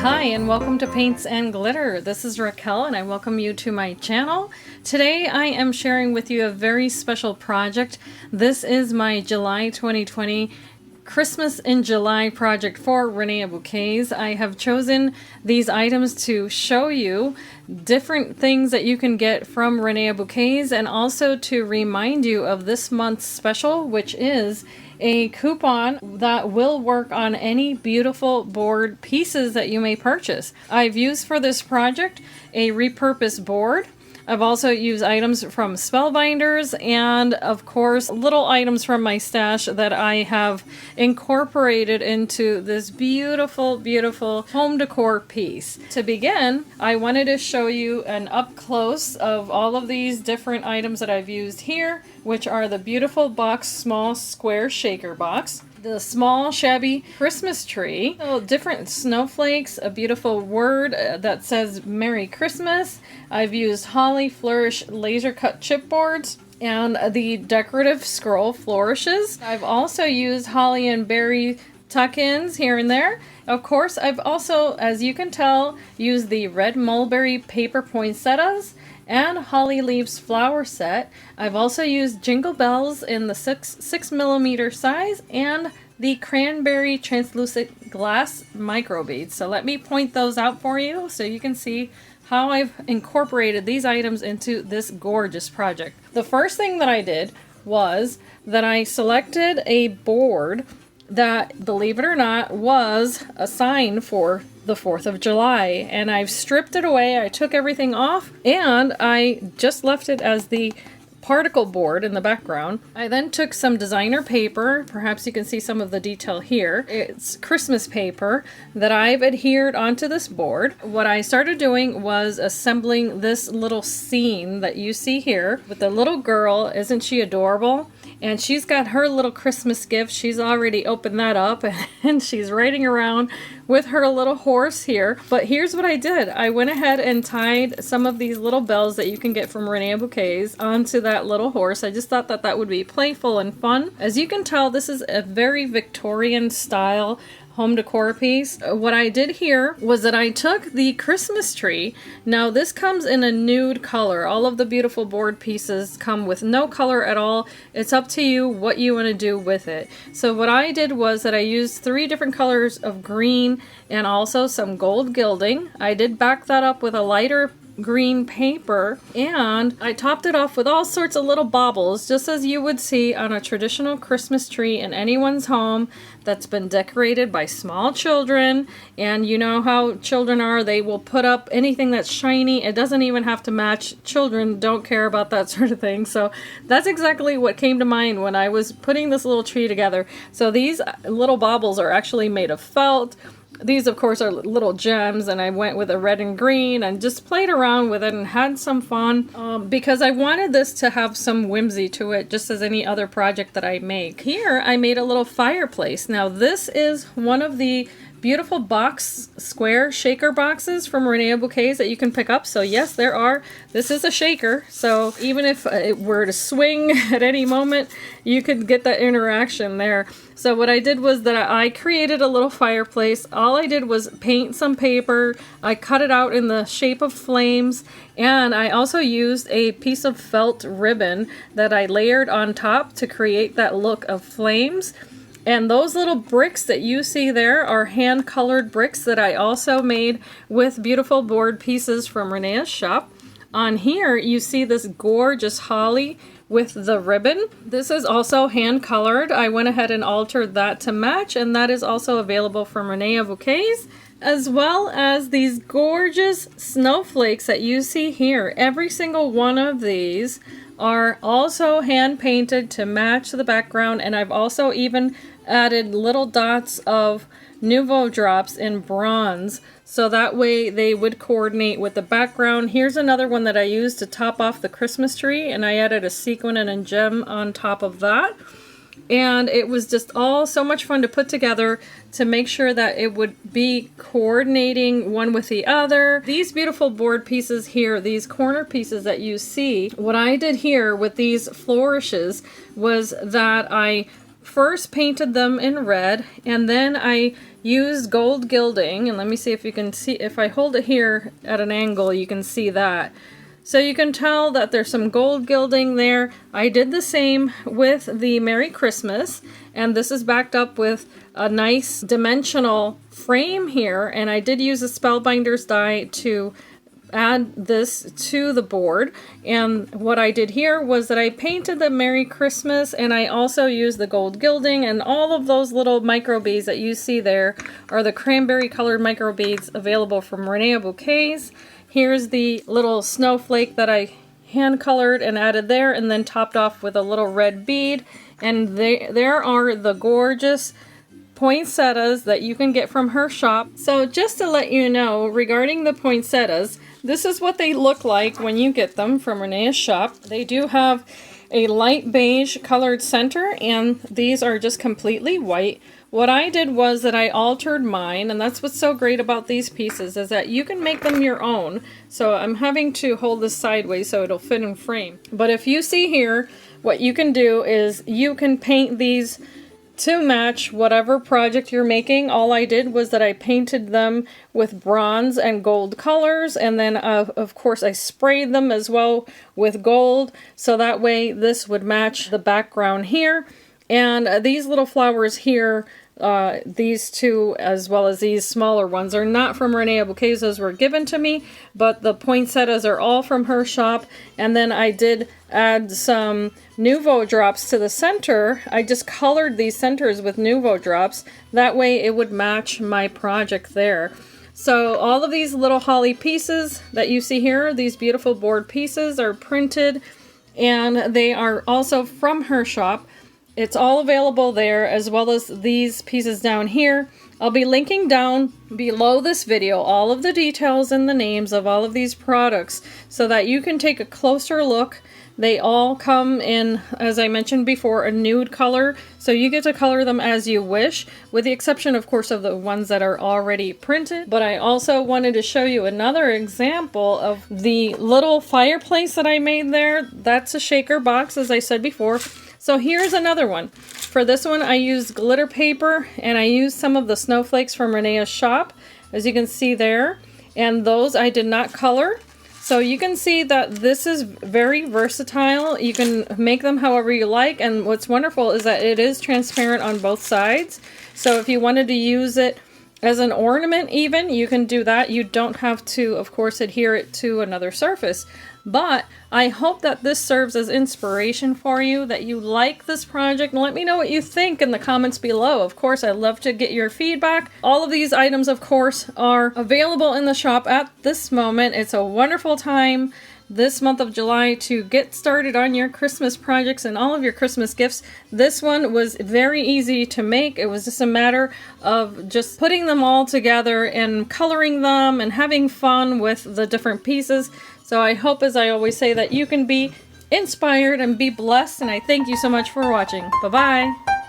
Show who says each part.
Speaker 1: Hi and welcome to Paints and Glitter. This is Raquel and I welcome you to my channel. Today I am sharing with you a very special project. This is my July 2020 Christmas in July project for Reneabouquets. I have chosen these items to show you different things that you can get from Reneabouquets and also to remind you of this month's special, which is a coupon that will work on any beautiful board pieces that you may purchase. I've used for this project a repurposed board. I've also used items from Spellbinders and of course little items from my stash that I have incorporated into this beautiful, beautiful home decor piece. To begin, I wanted to show you an up close of all of these different items that I've used here, which are the beautiful box small square shaker box, the small shabby Christmas tree, different snowflakes, a beautiful word that says Merry Christmas. I've used holly, flourish, laser cut chipboards, and the decorative scroll flourishes. I've also used holly and berry tuck-ins here and there. Of course, I've also, as you can tell, used the red mulberry paper poinsettias and holly leaves flower set. I've also used jingle bells in the 6mm size and the cranberry translucent glass micro beads. So let me point those out for you so you can see how I've incorporated these items into this gorgeous project. The first thing that I did was that I selected a board that, believe it or not, was a sign for the 4th of July, and I've stripped it away. I took everything off and I just left it as the particle board in the background. I then took some designer paper, perhaps you can see some of the detail here. It's Christmas paper that I've adhered onto this board. What I started doing was assembling this little scene that you see here with the little girl. Isn't she adorable? And she's got her little Christmas gift. She's already opened that up and she's riding around with her little horse here. But here's what I did. I went ahead and tied some of these little bells that you can get from Reneabouquets onto that little horse. I just thought that that would be playful and fun. As you can tell, this is a very Victorian style home decor piece. What I did here was that I took the Christmas tree. Now this comes in a nude color. All of the beautiful board pieces come with no color at all. It's up to you what you want to do with it. So what I did was that I used 3 different colors of green and also some gold gilding. I did back that up with a lighter green paper, and I topped it off with all sorts of little baubles, just as you would see on a traditional Christmas tree in anyone's home that's been decorated by small children. And you know how children are, they will put up anything that's shiny. It doesn't even have to match. Children don't care about that sort of thing. So that's exactly what came to mind when I was putting this little tree together. So these little baubles are actually made of felt. These, of course, are little gems, and I went with a red and green and just played around with it and had some fun because I wanted this to have some whimsy to it, just as any other project that I make. Here, I made a little fireplace. Now, this is one of the beautiful box square shaker boxes from Reneabouquets that you can pick up. So yes, there are. This is a shaker, so even if it were to swing at any moment, you could get that interaction there. So what I did was that I created a little fireplace. All I did was paint some paper. I cut it out in the shape of flames, and I also used a piece of felt ribbon that I layered on top to create that look of flames. And those little bricks that you see there are hand-colored bricks that I also made with beautiful board pieces from Renea's shop. On here, you see this gorgeous holly with the ribbon. This is also hand-colored. I went ahead and altered that to match, and that is also available from Reneabouquets, as well as these gorgeous snowflakes that you see here. Every single one of these are also hand-painted to match the background, and I've also even added little dots of Nuvo drops in bronze, so that way they would coordinate with the background. Here's another one that I used to top off the Christmas tree, and I added a sequin and a gem on top of that. And it was just all so much fun to put together to make sure that it would be coordinating one with the other. These beautiful board pieces here, these corner pieces that you see, what I did here with these flourishes was that I first painted them in red, and then I used gold gilding, and let me see if you can see, if I hold it here at an angle you can see that. So you can tell that there's some gold gilding there. I did the same with the Merry Christmas, and this is backed up with a nice dimensional frame here, and I did use a Spellbinders die to add this to the board. And what I did here was that I painted the Merry Christmas, and I also used the gold gilding, and all of those little micro beads that you see there are the cranberry colored micro beads available from Reneabouquets. Here's the little snowflake that I hand colored and added there, and then topped off with a little red bead. And there are the gorgeous poinsettias that you can get from her shop. So just to let you know regarding the poinsettias, this is what they look like when you get them from Renee's shop. They do have a light beige colored center, and these are just completely white. What I did was that I altered mine, and that's what's so great about these pieces, is that you can make them your own. So I'm having to hold this sideways so it'll fit in frame. But if you see here, what you can do is you can paint these to match whatever project you're making. All I did was that I painted them with bronze and gold colors, and then of course I sprayed them as well with gold, so that way this would match the background here. And these little flowers here, these two as well as these smaller ones, are not from Reneabouquets. Those were given to me, but the poinsettias are all from her shop. And then I did add some Nuvo drops to the center. I just colored these centers with Nuvo drops. That way it would match my project there. So all of these little holly pieces that you see here, these beautiful board pieces, are printed, and they are also from her shop. It's all available there, as well as these pieces down here. I'll be linking down below this video all of the details and the names of all of these products so that you can take a closer look. They all come in, as I mentioned before, a nude color, so you get to color them as you wish, with the exception, of course, of the ones that are already printed. But I also wanted to show you another example of the little fireplace that I made there. That's a shaker box, as I said before. So here's another one. For this one I used glitter paper, and I used some of the snowflakes from Renee's shop, as you can see there, and those I did not color. So you can see that this is very versatile. You can make them however you like, and what's wonderful is that it is transparent on both sides. So if you wanted to use it as an ornament even, you can do that. You don't have to, of course, adhere it to another surface. But I hope that this serves as inspiration for you, that you like this project, and let me know what you think in the comments below. Of course, I love to get your feedback. All of these items, of course, are available in the shop at this moment. It's a wonderful time this month of July to get started on your Christmas projects and all of your Christmas gifts. This one was very easy to make. It was just a matter of just putting them all together and coloring them and having fun with the different pieces. So I hope, as I always say, that you can be inspired and be blessed, and I thank you so much for watching. Bye-bye!